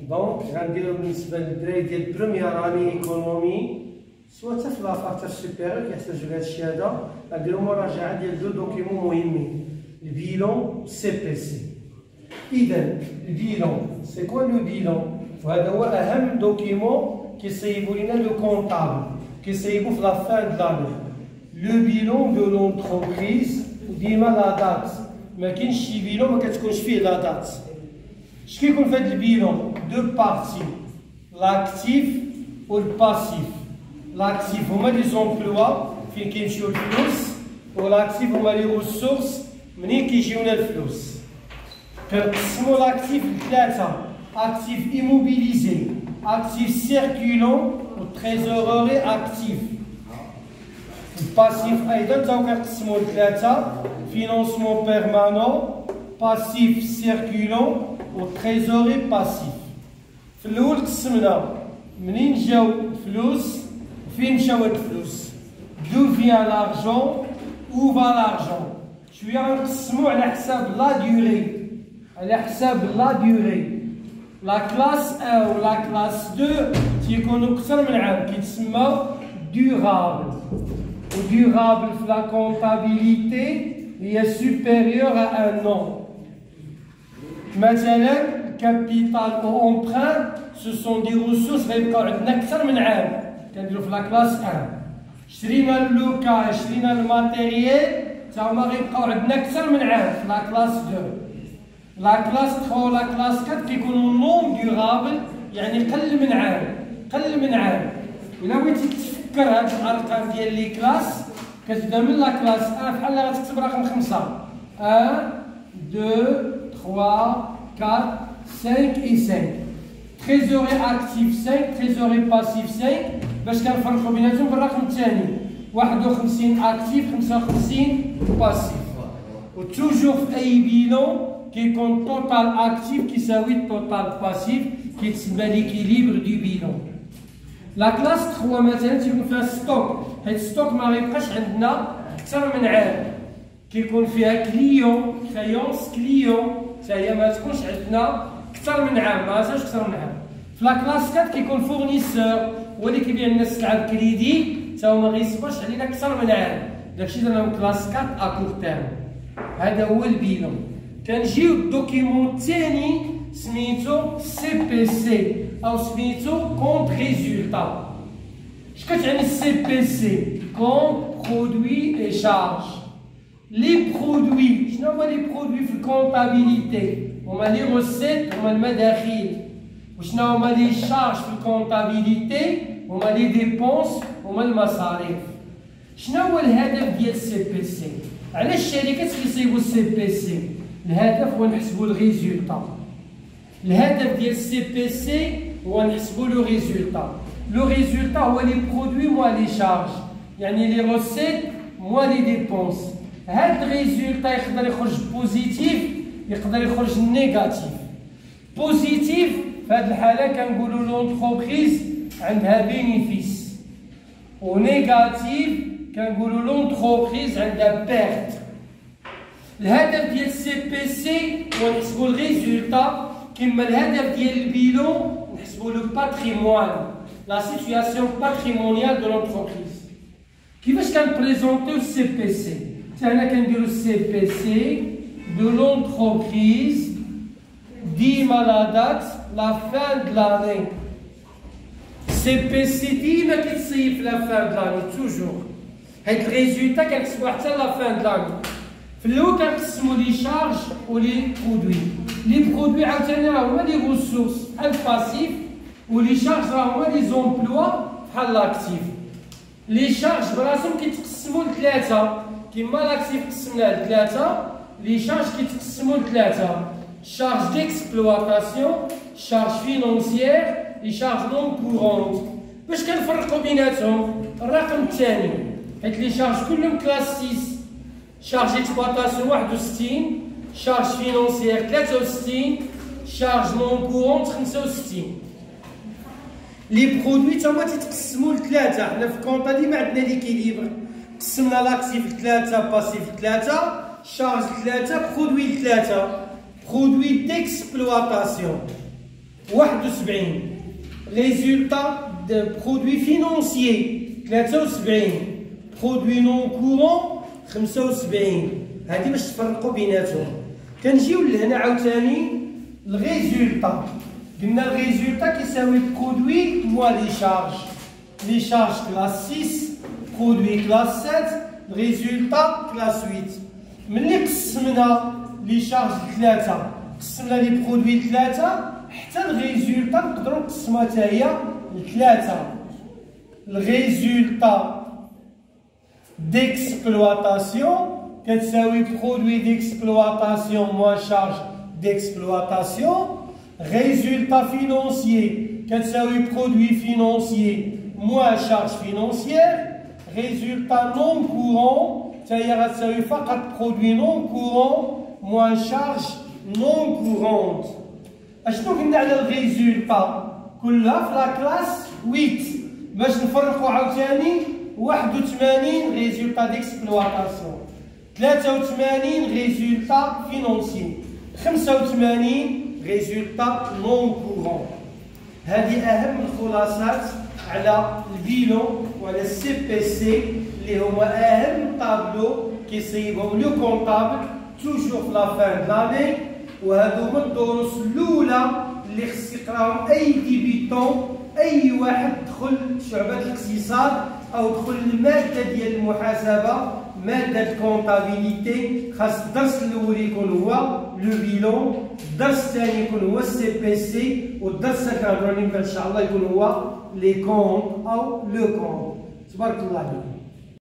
دونك غنديرو بالنسبه للدراري ديال بروميير اني ايكونومي سوا حتى في لافاك حتى في السوبيريور كيحتاجو لهاد الشيء هذا. غنديرو مراجعه ديال دو دوكيمون مهمين، البيلون سي بي سي. اذا البيلون سي كوا لو بيلون؟ وهذا هو اهم دوكيمون كيصيبوا لنا لو كونطابل، كيصيبوا في لا فان دو لاني. لو بيلون دو لونتربريز وديما لا دات، ما كاينش شي بيلون ما كتكونش فيه لا دات. اش كيكون في هذا البيلون؟ دو بارتي، لاكتيف والباسيف. لاكتيف هما لي زومبلوا فين كيمشيو الفلوس، ولاكتيف هما لي ريسورس منين كيجيونا الفلوس. كنقسمو لاكتيف لثلاثه: اكتيف ايموبيليزي، اكتيف سيركولون، وتريزوروري اكتيف. الباسيف ايضا تاو كنقسمو لثلاثه: فينونسمون بيرمانون، باسيف سيركولون، وتريزوري باسيف. في الاول قسمنا منين جاو الفلوس وفين مشاو هاد الفلوس، دو فيان لارجون او فا لارجون. شويه غنقسمو على حساب لا ديوري، على حساب لا ديوري. لا كلاس 1 و لا كلاس 2 تيكونوا اكثر من عام، كيتسماو دورابل. ودورابل في لا كونطابيليتي هي سوبيريور ا ان نون. مثلا الكابيتال او امبران سو سون دي ريسورس غيبقاو عندنا اكثر من عام، كنديرو في لا كلاس 1. شرينا اللوكا، شرينا الماتيريال، تا هما غيبقاو عندنا اكثر من عام في لا كلاس 2. لا كلاس 3 و لا كلاس 4 كيكونوا نون دورابل، يعني قل من عام، قل من عام. إلا بغيتي تفكر هاد الأرقام ديال لي كلاس كتبدا من لا كلاس 1 بحال غتكتب رقم 5: 1 2 3 4 5 et 5. تريزوري اكتيف 5، تريزوري باسيف 5، باش كنفرقو بيناتهم بالرقم الثاني: 51 اكتيف 55 باسيف. وتوجور في اي بيلون كيكون توتال اكتيف كيساوي توتال باسيف، كيتسمى ليكيليبر دو بيلون. لا كلاس 3 مثلا تيكون فيها ستوك، حيت ستوك ما غيبقاش عندنا اكثر من عام، كيكون فيها كليون، كريونس كليون، حتى هي ما تكونش عندنا اكثر من عام، ما غاتبقاش اكثر من عام. في لا كلاس 4 كيكون فورنيسور، هو اللي كيبيع لنا السلعه بكريدي، حتى هو ما غيصبرش علينا اكثر من عام، داكشي درنا من كلاس 4 ا كور تيرم. هذا هو البيلون. كنجيو الدوكيمون الثاني سميتو سي بي سي او سميتو كونت ريزولتا. اش كتعني السي بي سي؟ كونت برودوي اي شارج. لي برودوي، شنو هما لي برودوي في الكونطابيليتي؟ هما لي روسيت، هما المداخيل. وشنو هما لي شارج في الكونطابيليتي؟ هما لي ديبونس، هما المصاريف. شنو هو الهدف ديال السي بي سي؟ علاش الشركات كيصيبوا السي بي سي؟ الهدف هو نحسبوا الريزولتا. الهدف ديال السي بي سي هو نحسبوا لو ريزولتا. لو ريزولتا هو لي برودوي موا لي شارج، يعني لي روسيت موا لي ديبونس. هاد الريزولتا يقدر يخرج بوزيتيف، يقدر يخرج نيجاتيف. بوزيتيف في هاد الحالة كنقولوا لونتربريز عندها بينيفيس، ونيجاتيف كنقولوا لونتربريز عندها بيرت. الهدف ديال السي بي سي هو نحسبوا الريزولتا، كما الهدف ديال البيلون نحسبوا لو باتريموان، لا سيتوياسيون باتريمونيال دو لونتربريز. كيفاش كنبريزونتيو السي بي سي؟ حتى هنا كنديرو السي بي سي دو لونتربريز ديما لا دات لا فان دو لاني. السي بي سي ديما كيتصيب في لا فان دو لاني توجور، هاد الريزولتا كنحسبوها حتى لا فان دو لاني. في الاول كنقسمو لي شارج و لي برودوي. لي برودوي عاوتاني راه هما لي ريسورس بحال الباسيف، و لي شارج راه هما لي زومبلوا بحال لاكتيف. لي شارج براسهم كيتقسموا لثلاثه، كيما لاكتيف قسمناه لثلاثه، لي شارج كيتقسموا لثلاثه: شارج ديكسبلواتاسيون، شارج فينونسيير، لي شارج نون كورونت. باش كنفرقوا بيناتهم؟ الرقم الثاني، حيت لي شارج كلهم كلاس 6. شارج اكسبلواتاسيون 61، شارج فينونسيير 63، شارج نون كورونت 65. لي برودوي تا هما تيتقسموا لثلاثه. حنا في كونطا ديما عندنا ليكيليبر، قسمنا لاكتيف لثلاثه، باسيف لثلاثه، شارج لثلاثه، برودوي لثلاثه. برودوي ديكسبلواتاسيون 71. Résultat de produits financiers 73. Produits non courants 75. هادي باش تفرقوا بيناتهم. كنجيو لهنا عاوتاني الريزولتا. قلنا الريزولتا كيساوي برودوي موا لي شارج. لي شارج كلاس 6 برودوي كلاس 7 ريزولتا كلاس 8. ملي قسمنا لي شارج لثلاثة قسمنا لي برودوي ثلاثة حتى الريزولتا نقدروا نقسموها حتى هي لثلاثة. الريزولتا d'exploitation كتساوي برودوي d'exploitation moins charge d'exploitation. Résultat financier كتساوي برودوي financier moins charge financière. Résultat non courant حتى هي غتساوي فقط برودوي non courant moins charge non courante. اشنو قلنا على الريزولتا كلها في لا كلاس 8 باش نفرقوا عاوتاني 81 ريزولتا ديكسبلواتاسيون 83 ريزولتا فينونسي 85 ريزولتا نون كورون. هذه اهم الخلاصات على البيلون وعلى السي بي سي اللي هما اهم طابلو كيصيبهم لو كونطابل توجور في لا فان دلاني. وهذو من الدروس الاولى اللي خص يقراهم اي ديبيتون، اي واحد دخل شعبة الاقتصاد او دخل الماده ديال المحاسبه ماده الكونطابيليتي. خاص الدرس الاول يكون هو لو بيلون، الدرس الثاني يكون هو السي بي سي، والدرس الثالث ان شاء الله يكون هو لي كونت او لو كونت. تبارك الله عليك.